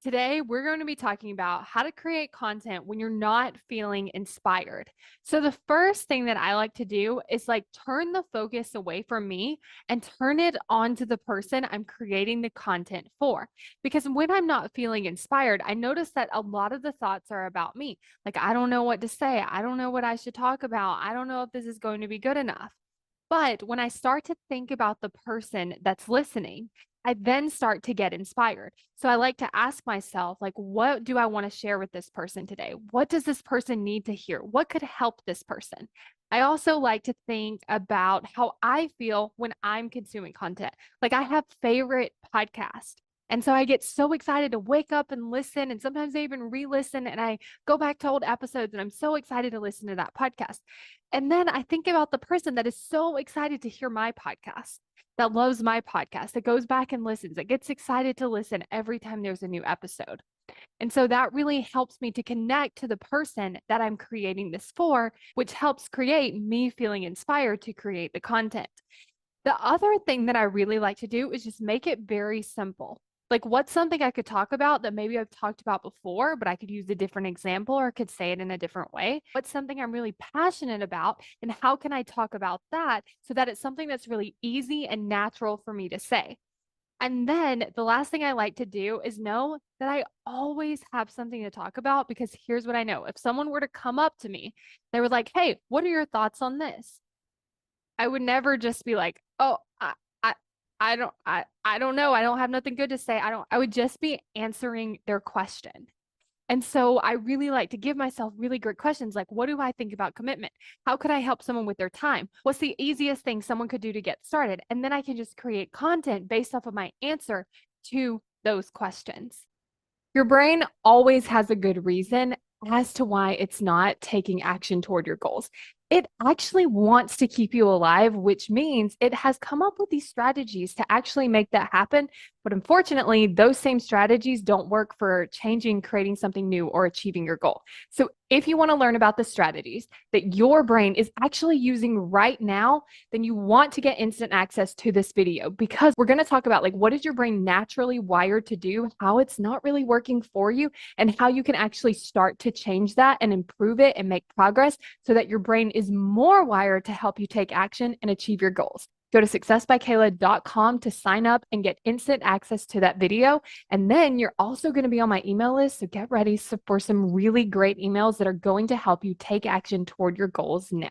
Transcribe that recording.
Today, we're going to be talking about how to create content when you're not feeling inspired. So, the first thing that I like to do is turn the focus away from me and turn it onto the person I'm creating the content for. Because when I'm not feeling inspired, I notice that a lot of the thoughts are about me. I don't know what to say. I don't know what I should talk about. I don't know if this is going to be good enough. But when I start to think about the person that's listening, I then start to get inspired. So I like to ask myself, what do I want to share with this person today? What does this person need to hear? What could help this person? I also like to think about how I feel when I'm consuming content. I have favorite podcasts. And so I get so excited to wake up and listen. And sometimes I even re listen and I go back to old episodes and I'm so excited to listen to that podcast. And then I think about the person that is so excited to hear my podcast, that loves my podcast, that goes back and listens, that gets excited to listen every time there's a new episode. And so that really helps me to connect to the person that I'm creating this for, which helps create me feeling inspired to create the content. The other thing that I really like to do is just make it very simple. What's something I could talk about that maybe I've talked about before, but I could use a different example or could say it in a different way? What's something I'm really passionate about? And how can I talk about that so that it's something that's really easy and natural for me to say? And then the last thing I like to do is know that I always have something to talk about because here's what I know. If someone were to come up to me, they were like, "Hey, what are your thoughts on this?" I would never just be like, "Oh, I I don't know. I don't have nothing good to say." I would just be answering their question. And so I really like to give myself really great questions like, what do I think about commitment? How could I help someone with their time? What's the easiest thing someone could do to get started? And then I can just create content based off of my answer to those questions. Your brain always has a good reason as to why it's not taking action toward your goals. It actually wants to keep you alive, which means it has come up with these strategies to actually make that happen. But unfortunately, those same strategies don't work for changing, creating something new, or achieving your goal. So, if you want to learn about the strategies that your brain is actually using right now, then you want to get instant access to this video because we're going to talk about what is your brain naturally wired to do, how it's not really working for you, and how you can actually start to change that and improve it and make progress so that your brain is more wired to help you take action and achieve your goals. Go to successbykayla.com to sign up and get instant access to that video. And then you're also going to be on my email list. So get ready for some really great emails that are going to help you take action toward your goals now.